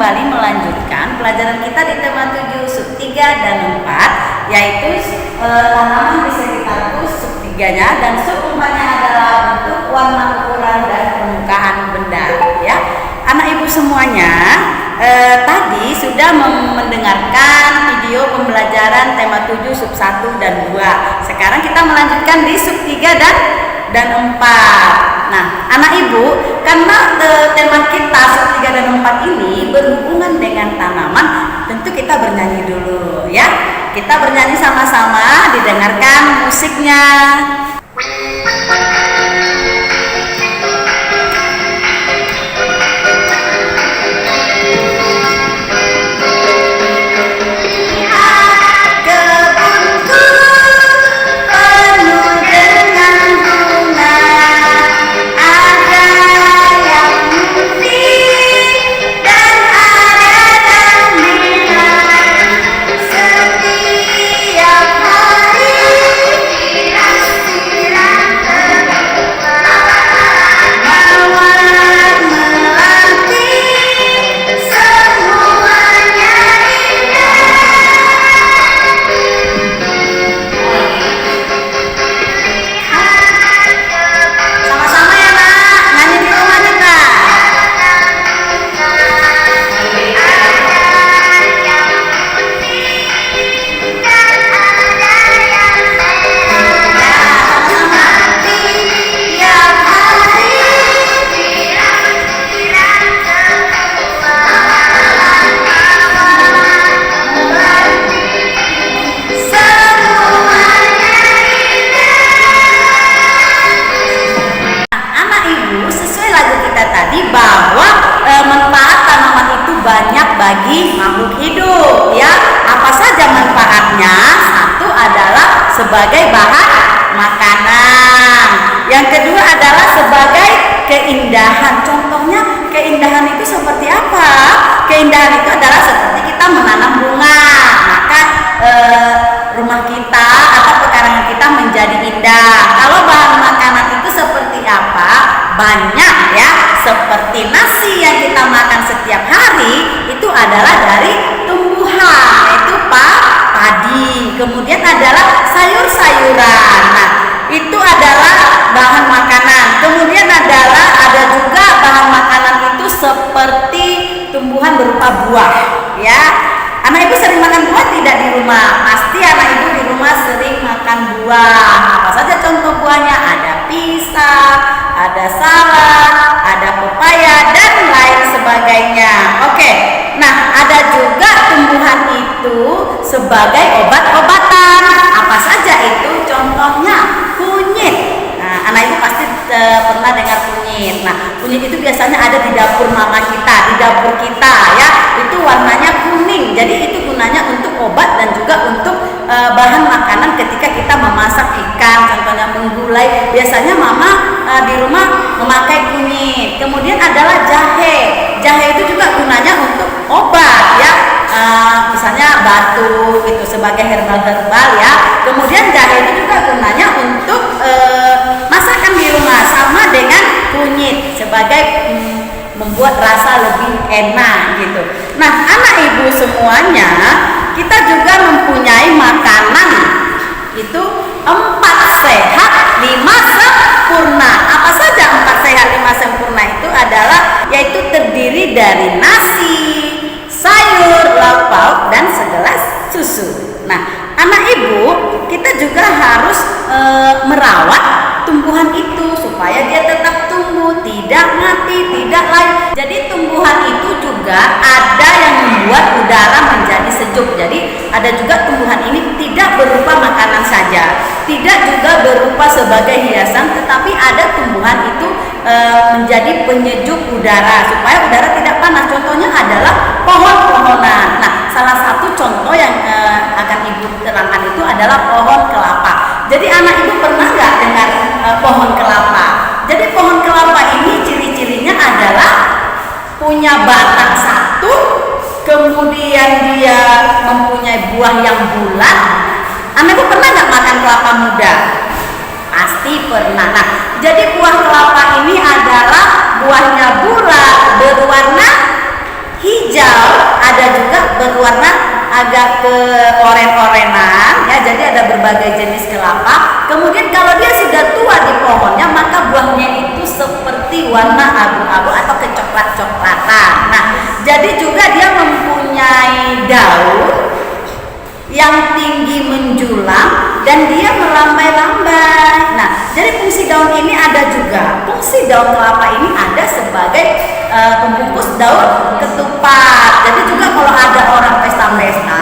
kembali melanjutkan pelajaran kita di tema 7 sub 3 dan 4, yaitu tanaman di sekitarku sub 3-nya dan sub 4-nya adalah bentuk, warna, ukuran, dan permukaan benda. Ya, anak ibu semuanya tadi sudah mendengarkan video pembelajaran tema 7 sub 1 dan 2. Sekarang kita melanjutkan di sub 3 dan 4. Nah, anak ibu, karena tema kita sub 3 dan 4 ini berhubungan dengan tanaman, tentu kita bernyanyi dulu ya. Kita bernyanyi sama-sama, didengarkan musiknya. Bagi makhluk hidup ya. Apa saja manfaatnya? Satu adalah sebagai bahan makanan. Yang kedua adalah sebagai keindahan. Contohnya keindahan itu seperti apa? Keindahan itu adalah seperti kita menanam bunga, maka rumah kita atau pekarangan kita menjadi indah. Kalau bahan makanan itu seperti apa? Banyak ya, seperti nasi yang kita makan setiap hari itu adalah dari tumbuhan, yaitu padi. Kemudian adalah sayur-sayuran. Nah, itu adalah bahan makanan. Kemudian ada juga bahan makanan itu seperti tumbuhan berupa buah, ya. Anak ibu sering makan buah tidak di rumah? Pasti anak ibu di rumah sering makan buah. Apa saja contoh buahnya? Ada pisang, ada salak, ada pepaya, dan lain sebagainya. Oke, nah ada juga tumbuhan itu sebagai obat-obatan. Apa saja itu? Contohnya kunyit. Nah, anak ibu pasti pernah dengar kunyit. Nah, kunyit itu biasanya ada di dapur mama kita, di dapur kita ya. Itu warnanya kuning. Jadi itu gunanya untuk obat dan juga untuk bahan makanan ketika kita memasak ikan, contohnya menggulai. Biasanya mama di rumah memakai kunyit. Kemudian adalah jahe. Jahe itu juga gunanya untuk obat ya. Misalnya batuk itu sebagai herbal ya. Kemudian jahe itu juga gunanya untuk masakan di rumah, sama dengan kunyit sebagai membuat rasa lebih enak gitu. Nah, anak ibu semuanya, kita juga mempunyai makanan itu 4 sehat 5 sempurna. Apa saja 4 sehat 5 sempurna itu adalah yaitu terdiri dari nasi, sayur, lauk pauk, dan segelas susu. Nah, anak ibu, kita juga harus merawat tumbuhan itu supaya dia tetap tumbuh, tidak mati, tidak layu. Jadi tumbuhan itu juga ada yang membuat udara menjadi sejuk. Jadi ada juga tumbuhan ini tidak berupa makanan saja, tidak juga berupa sebagai hiasan, tetapi ada tumbuhan itu menjadi penyejuk udara supaya udara tidak panas. Contohnya adalah pohon-pohonan. Nah, salah satu contoh yang akan ibu terangkan itu adalah pohon kelapa. Jadi anak ibu pernah nggak dengar pohon kelapa? Jadi pohon kelapa ini ciri-cirinya adalah punya batang satu, kemudian dia mempunyai buah yang bulat. Anak ibu pernah nggak makan kelapa muda? Pasti pernah. Nah, jadi buah kelapa ini adalah buahnya bulat, berwarna hijau, ada juga berwarna agak ke oren-orenan ya, jadi ada berbagai jenis kelapa. Kemudian kalau dia sudah tua di pohonnya, maka buahnya itu seperti warna abu-abu atau kecoklat-coklatan. Nah, jadi juga dia mempunyai daun yang tinggi menjulang dan dia melambai-lambai. Nah, jadi fungsi daun ini ada juga. Fungsi daun kelapa ini ada sebagai pembungkus daun ketupat. Jadi juga kalau ada orang pesta-pesta,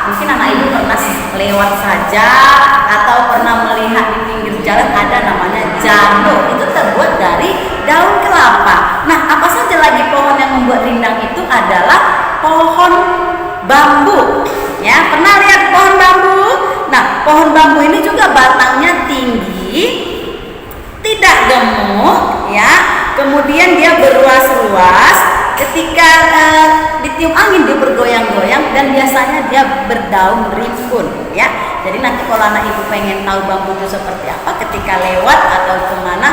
mungkin anak ibu pernah lewat saja atau pernah melihat di pinggir jalan ada namanya jando. Itu terbuat dari daun kelapa. Nah, apa saja lagi pohon yang membuat rindang itu adalah pohon bambu. Ya, pernah lihat pohon bambu? Nah, pohon bambu ini juga batangnya tinggi, tidak gemuk, ya. Kemudian dia berruas-ruas. Ketika ditiup angin dia bergoyang-goyang dan biasanya dia berdaun rimbun, ya. Jadi nanti kalau anak ibu pengen tahu bambu itu seperti apa, ketika lewat atau kemana,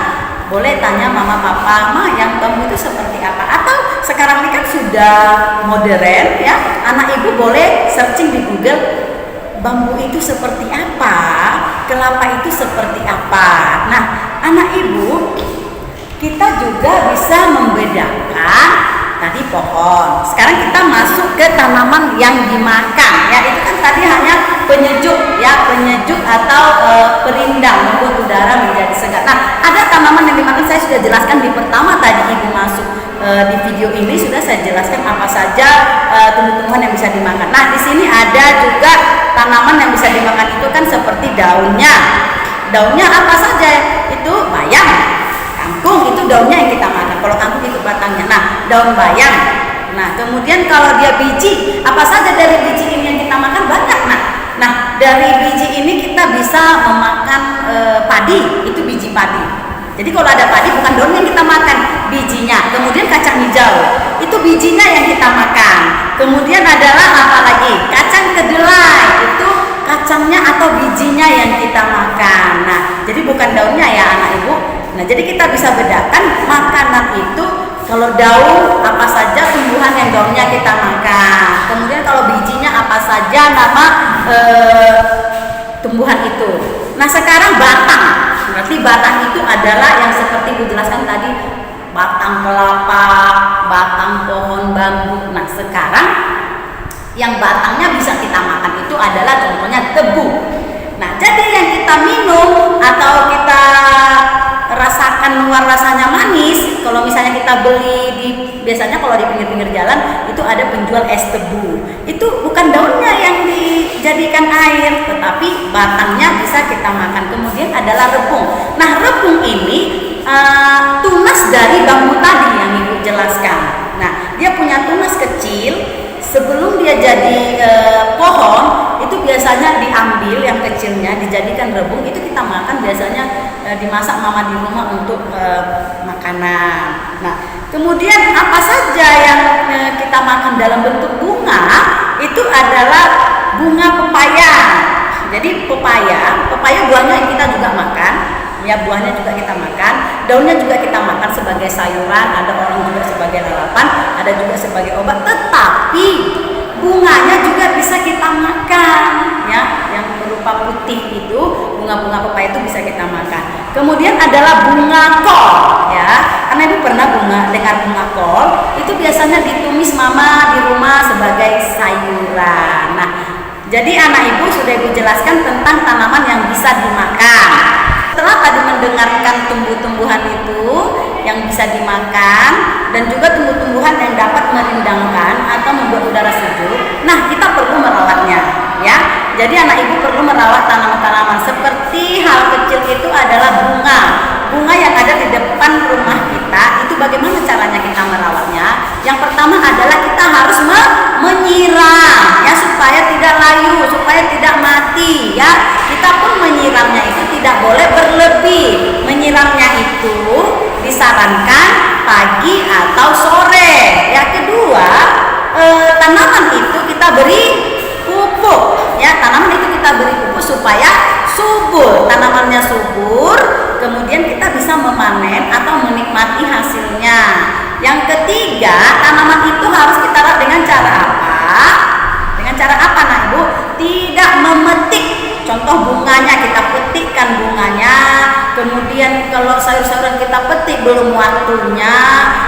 boleh tanya mama papa, ma yang bambu itu seperti apa? Atau sekarang ini kan sudah modern, ya, anak ibu boleh searching di Google bambu itu seperti apa, kelapa itu seperti apa. Nah, anak ibu, kita juga bisa membedakan tadi pohon. Sekarang kita masuk ke tanaman yang dimakan, ya. Itu kan tadi hanya penyejuk, ya, penyejuk atau perindang, membuat udara menjadi segar. Nah, ada tanaman yang dimakan, saya sudah jelaskan di pertama tadi ibu masuk di video ini sudah saya jelaskan apa saja tumbuh-tumbuhan yang bisa dimakan. Nah, di sini ada juga tanaman yang bisa dimakan itu kan seperti daunnya. Daunnya apa saja? Itu bayam, kangkung itu daunnya yang kita makan. Kalau kangkung itu batangnya. Nah, daun bayam. Nah, kemudian kalau dia biji, apa saja dari biji ini yang kita makan? Banyak. Nah, dari biji ini kita bisa memakan padi, itu biji padi. Jadi kalau ada padi bukan daunnya yang kita makan, bijinya. Kemudian kacang hijau, itu bijinya yang kita makan. Kemudian adalah apa lagi? Kacang kedelai, itu kacangnya atau bijinya yang kita makan. Nah, jadi bukan daunnya ya anak ibu. Nah, jadi kita bisa bedakan makanan itu. Kalau daun apa saja tumbuhan yang daunnya kita makan. Kemudian kalau bijinya apa saja nama tumbuhan itu. Nah, sekarang batang. Berarti batang itu adalah yang seperti Ibu jelaskan tadi, batang kelapa, batang pohon bambu. Nah, sekarang yang batangnya bisa kita makan itu adalah contohnya tebu. Nah, jadi yang kita minum atau kita rasakan luar rasanya manis, kalau misalnya kita beli biasanya kalau di pinggir-pinggir jalan itu ada penjual es tebu. Itu bukan daunnya yang dijadikan air, tetapi batangnya bisa kita makan. Kemudian adalah rebung. Nah, rebung ini tunas dari bambu tadi yang ibu jelaskan. Nah, dia punya tunas kecil. Sebelum dia jadi pohon, itu biasanya diambil yang kecilnya, dijadikan rebung. Itu kita makan biasanya dimasak mama di rumah untuk makanan. Nah, kemudian apa saja yang kita makan dalam bentuk bunga, itu adalah bunga pepaya. Jadi pepaya buahnya kita juga makan, ya, buahnya juga kita makan, daunnya juga kita makan sebagai sayuran, ada orang juga sebagai lalapan, ada juga sebagai obat, tetapi bunganya juga bisa kita makan, ya, yang berupa putih itu, bunga-bunga pepaya itu bisa kita makan. Kemudian adalah bunga kol, ya, karena ibu pernah dengar bunga kol, itu biasanya ditumis mama di rumah sebagai sayuran. Nah, jadi anak ibu sudah ibu jelaskan tentang tanaman yang bisa dimakan. Setelah tadi mendengarkan tumbuh-tumbuhan itu yang bisa dimakan dan juga tumbuh-tumbuhan yang dapat merindangkan atau membuat udara sejuk, nah kita perlu merawatnya, ya. Jadi anak ibu perlu merawat tanaman-tanaman seperti hal kecil itu adalah bunga yang ada di depan rumah kita. Itu bagaimana caranya kita merawatnya? Yang pertama adalah kita harus menyiram, ya, supaya tidak layu, supaya tidak mati, ya. Kita pun menyiramnya itu tidak boleh berlebih. Menyiramnya itu disarankan pagi atau sore. Yang kedua, tanaman itu kita beri pupuk, ya, tanaman itu kita beri pupuk supaya subur, tanamannya subur, kemudian kita bisa memanen atau menikmati hasilnya. Yang ketiga, tanaman itu harus kita rawat dengan cara apa? Dengan cara apa, nah Ibu? Tidak memetik. Contoh bunganya, kita petikkan bunganya. Kemudian kalau sayur-sayuran kita petik belum waktunya.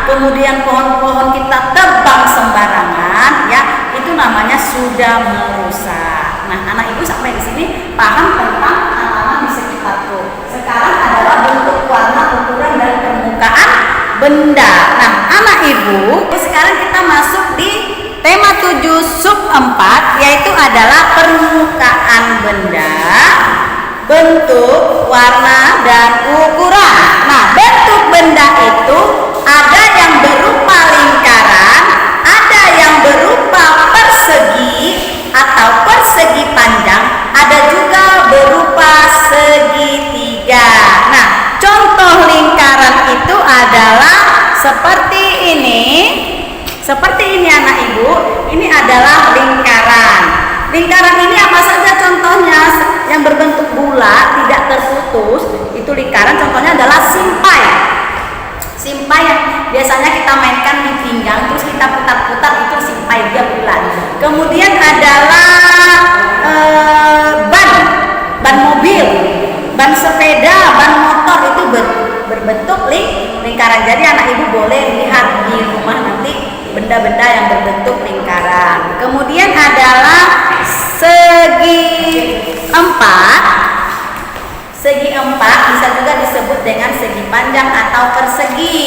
Kemudian pohon-pohon kita tebang sembarangan, ya itu namanya sudah merusak. Nah, anak Ibu sampai di sini paham tentang tanaman di sekitarku. Sekarang adalah bentuk, warna, ukuran, dan permukaan benda. Nah, anak Ibu, sekarang kita masuk di tema 7 sub 4, yaitu adalah permukaan benda, bentuk, warna, dan ukuran. Nah, bentuk benda itu ada yang berupa lingkaran, ada yang berupa persegi atau persegi panjang, ada juga berupa segitiga. Nah, contoh lingkaran itu adalah seperti ini. Seperti ini anak Ibu, ini adalah lingkaran. Lingkaran ini apa saja contohnya? Yang berbentuk bulat, tidak terputus, itu lingkaran. Contohnya adalah simpai. Simpai yang biasanya kita mainkan di pinggang, terus kita putar-putar, itu simpai, dia bulat. Kemudian adalah ban mobil, ban sepeda, ban motor, itu berbentuk lingkaran. Jadi anak Ibu boleh lihat di rumah nanti benda-benda yang berbentuk lingkaran. Kemudian adalah segi empat. Segi empat bisa juga disebut dengan segi panjang atau persegi.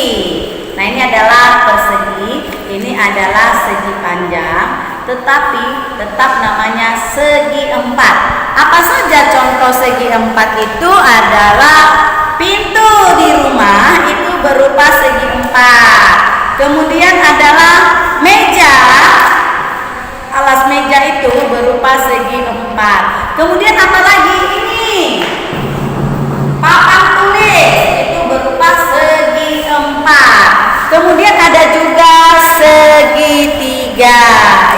Nah, ini adalah persegi, ini adalah segi panjang, tetapi tetap namanya segi empat. Apa saja contoh segi empat itu? Adalah pintu di rumah itu berupa segi empat. Kemudian adalah meja, alas meja itu berupa segi empat. Kemudian apa lagi? Ini papan tulis, itu berupa segi empat. Kemudian ada juga segitiga,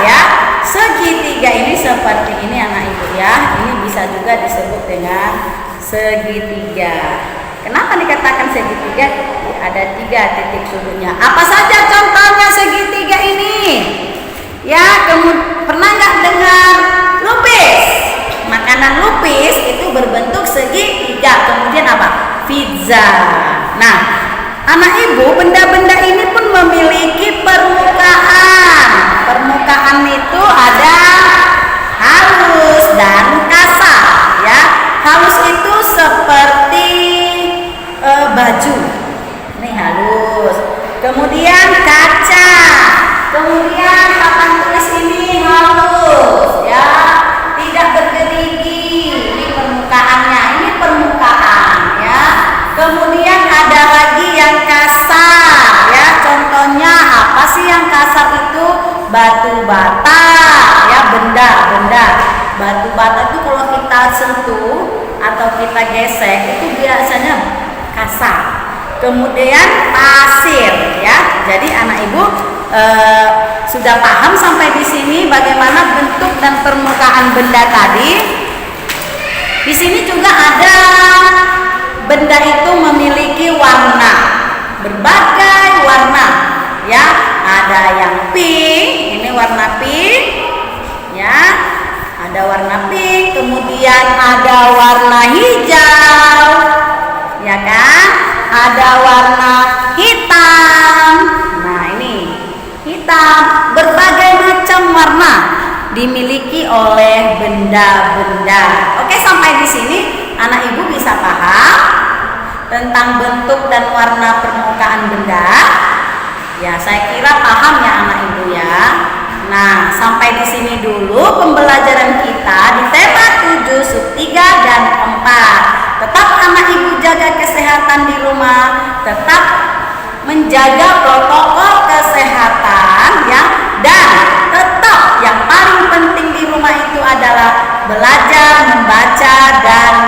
ya. Segitiga ini seperti ini anak Ibu, ya. Ini bisa juga disebut dengan segitiga. Kenapa dikatakan segitiga? Ada 3 titik sudutnya. Apa saja contohnya segitiga ini? Ya, pernah nggak dengar lupis? Makanan lupis itu berbentuk segitiga. Kemudian apa? Pizza. Nah, anak Ibu, benda-benda ini pun memiliki permukaan. Permukaan itu ada halus dan kasar, ya. Halus itu seperti baju, ini halus. Kemudian kaca, kemudian papan tulis ini halus, ya, tidak bergerigi. Ini permukaannya, ini permukaan, ya. Kemudian ada lagi yang kasar, ya. Contohnya apa sih yang kasar itu? Batu bata, ya, benda-benda. Batu bata itu kalau kita sentuh atau kita gesek itu biasanya kasar. Kemudian pasir, ya. Jadi anak Ibu sudah paham sampai di sini bagaimana bentuk dan permukaan benda tadi. Di sini juga ada benda itu memiliki warna, berbagai warna, ya. Ada yang pink, ini warna pink, ya. Ada warna pink, kemudian ada warna hijau, ya kan? Ada warna hitam. Nah, ini hitam. Berbagai macam warna dimiliki oleh benda-benda. Oke, sampai di sini anak Ibu bisa paham tentang bentuk dan warna permukaan benda. Ya, saya kira paham ya anak Ibu, ya. Nah, sampai di sini dulu pembelajaran kita di tema 7 sub 3 dan 4. Tetap anak Ibu jaga kesehatan di rumah, tetap menjaga protokol kesehatan, ya, dan tetap yang paling penting di rumah itu adalah belajar membaca dan